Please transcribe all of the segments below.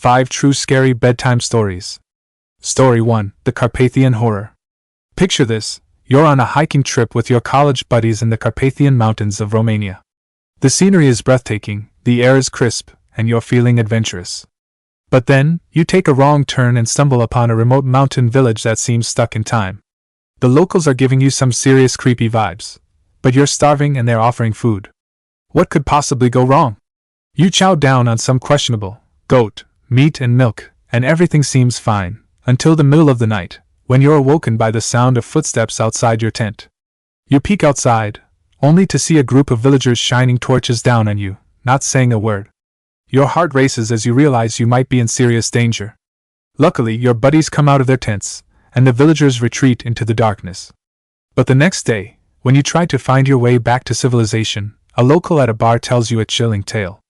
5 True Scary Bedtime Stories. Story 1. The Carpathian Horror. Picture this: you're on a hiking trip with your college buddies in the Carpathian Mountains of Romania. The scenery is breathtaking, the air is crisp, and you're feeling adventurous. But then, you take a wrong turn and stumble upon a remote mountain village that seems stuck in time. The locals are giving you some serious creepy vibes, but you're starving and they're offering food. What could possibly go wrong? You chow down on some questionable goat, meat and milk, and everything seems fine, until the middle of the night, when you're awoken by the sound of footsteps outside your tent. You peek outside, only to see a group of villagers shining torches down on you, not saying a word. Your heart races as you realize you might be in serious danger. Luckily, your buddies come out of their tents, and the villagers retreat into the darkness. But the next day, when you try to find your way back to civilization, a local at a bar tells you a chilling tale.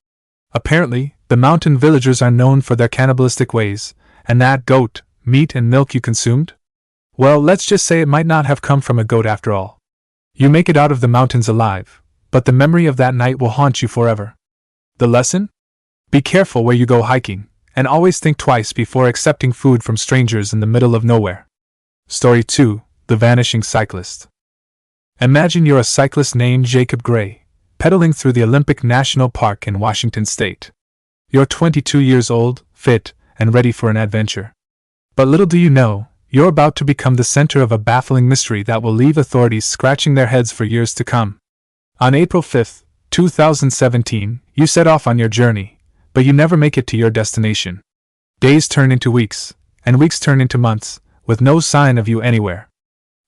Apparently, the mountain villagers are known for their cannibalistic ways, and that goat, meat and milk you consumed? Well, let's just say it might not have come from a goat after all. You make it out of the mountains alive, but the memory of that night will haunt you forever. The lesson? Be careful where you go hiking, and always think twice before accepting food from strangers in the middle of nowhere. Story 2. The Vanishing Cyclist. Imagine you're a cyclist named Jacob Gray, pedaling through the Olympic National Park in Washington State. You're 22 years old, fit, and ready for an adventure. But little do you know, you're about to become the center of a baffling mystery that will leave authorities scratching their heads for years to come. On April 5, 2017, you set off on your journey, but you never make it to your destination. Days turn into weeks, and weeks turn into months, with no sign of you anywhere.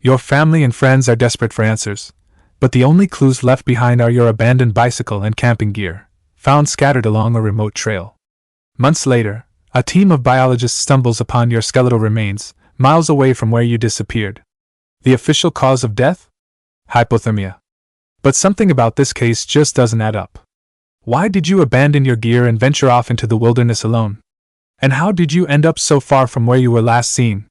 Your family and friends are desperate for answers, but the only clues left behind are your abandoned bicycle and camping gear, found scattered along a remote trail. Months later, a team of biologists stumbles upon your skeletal remains, miles away from where you disappeared. The official cause of death? Hypothermia. But something about this case just doesn't add up. Why did you abandon your gear and venture off into the wilderness alone? And how did you end up so far from where you were last seen?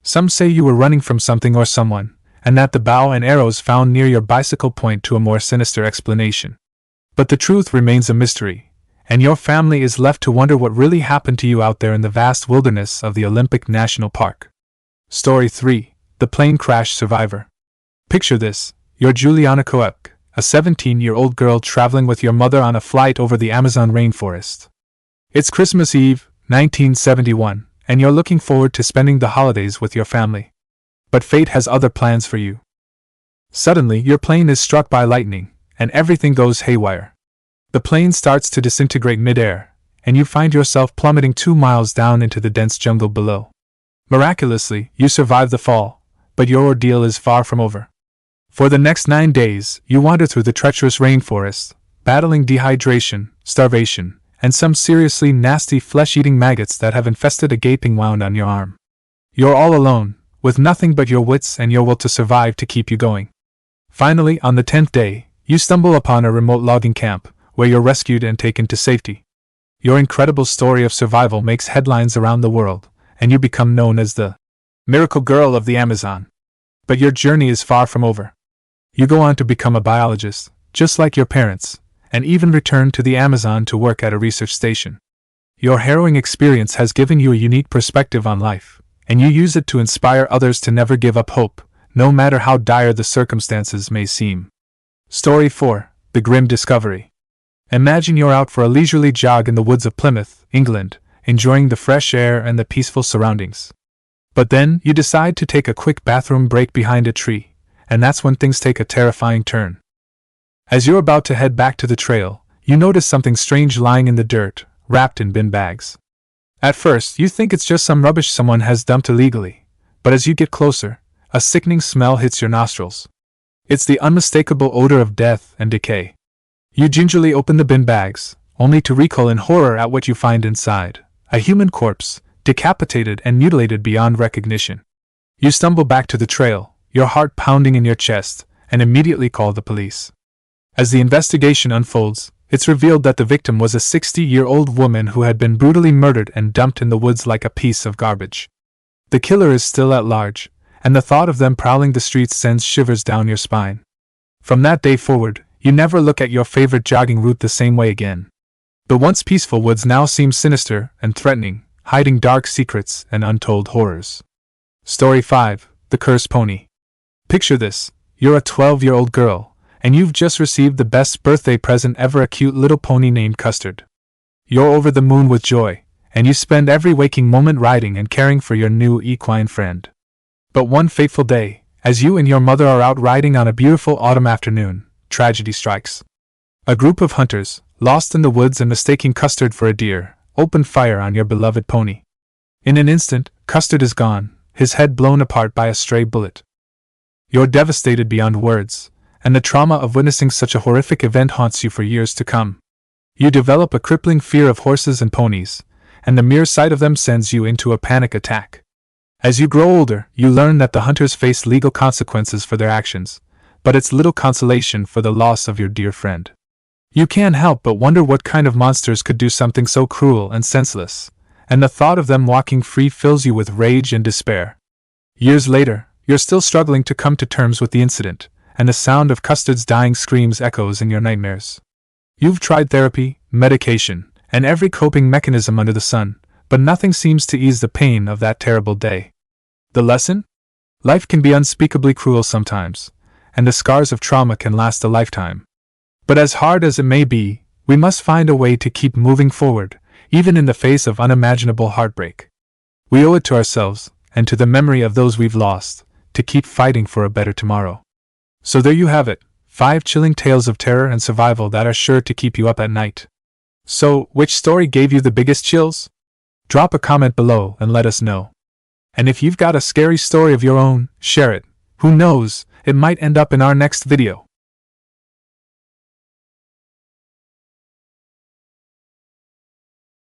Some say you were running from something or someone, and that the bow and arrows found near your bicycle point to a more sinister explanation. But the truth remains a mystery, and your family is left to wonder what really happened to you out there in the vast wilderness of the Olympic National Park. Story 3. The Plane Crash Survivor. Picture this: you're Juliana Koek, a 17-year-old girl traveling with your mother on a flight over the Amazon rainforest. It's Christmas Eve, 1971, and you're looking forward to spending the holidays with your family. But fate has other plans for you. Suddenly, your plane is struck by lightning, and everything goes haywire. The plane starts to disintegrate mid-air, and you find yourself plummeting 2 miles down into the dense jungle below. Miraculously, you survive the fall, but your ordeal is far from over. For the next 9 days, you wander through the treacherous rainforest, battling dehydration, starvation, and some seriously nasty flesh-eating maggots that have infested a gaping wound on your arm. You're all alone, with nothing but your wits and your will to survive to keep you going. Finally, on the 10th day, you stumble upon a remote logging camp, where you're rescued and taken to safety. Your incredible story of survival makes headlines around the world, and you become known as the Miracle Girl of the Amazon. But your journey is far from over. You go on to become a biologist, just like your parents, and even return to the Amazon to work at a research station. Your harrowing experience has given you a unique perspective on life, and you use it to inspire others to never give up hope, no matter how dire the circumstances may seem. Story 4. The Grim Discovery. Imagine you're out for a leisurely jog in the woods of Plymouth, England, enjoying the fresh air and the peaceful surroundings. But then, you decide to take a quick bathroom break behind a tree, and that's when things take a terrifying turn. As you're about to head back to the trail, you notice something strange lying in the dirt, wrapped in bin bags. At first, you think it's just some rubbish someone has dumped illegally, but as you get closer, a sickening smell hits your nostrils. It's the unmistakable odor of death and decay. You gingerly open the bin bags, only to recoil in horror at what you find inside: a human corpse, decapitated and mutilated beyond recognition. You stumble back to the trail, your heart pounding in your chest, and immediately call the police. As the investigation unfolds, it's revealed that the victim was a 60-year-old woman who had been brutally murdered and dumped in the woods like a piece of garbage. The killer is still at large, and the thought of them prowling the streets sends shivers down your spine. From that day forward, you never look at your favorite jogging route the same way again. The once peaceful woods now seem sinister and threatening, hiding dark secrets and untold horrors. Story 5: The Cursed Pony. Picture this: you're a 12-year-old girl, and you've just received the best birthday present ever, a cute little pony named Custard. You're over the moon with joy, and you spend every waking moment riding and caring for your new equine friend. But one fateful day, as you and your mother are out riding on a beautiful autumn afternoon, tragedy strikes. A group of hunters, lost in the woods and mistaking Custard for a deer, open fire on your beloved pony. In an instant, Custard is gone, his head blown apart by a stray bullet. You're devastated beyond words, and the trauma of witnessing such a horrific event haunts you for years to come. You develop a crippling fear of horses and ponies, and the mere sight of them sends you into a panic attack. As you grow older, you learn that the hunters face legal consequences for their actions, but it's little consolation for the loss of your dear friend. You can't help but wonder what kind of monsters could do something so cruel and senseless, and the thought of them walking free fills you with rage and despair. Years later, you're still struggling to come to terms with the incident, and the sound of Custard's dying screams echoes in your nightmares. You've tried therapy, medication, and every coping mechanism under the sun, but nothing seems to ease the pain of that terrible day. The lesson? Life can be unspeakably cruel sometimes, and the scars of trauma can last a lifetime. But as hard as it may be, we must find a way to keep moving forward, even in the face of unimaginable heartbreak. We owe it to ourselves, and to the memory of those we've lost, to keep fighting for a better tomorrow. So there you have it, 5 chilling tales of terror and survival that are sure to keep you up at night. So, which story gave you the biggest chills? Drop a comment below and let us know. And if you've got a scary story of your own, share it. Who knows, it might end up in our next video.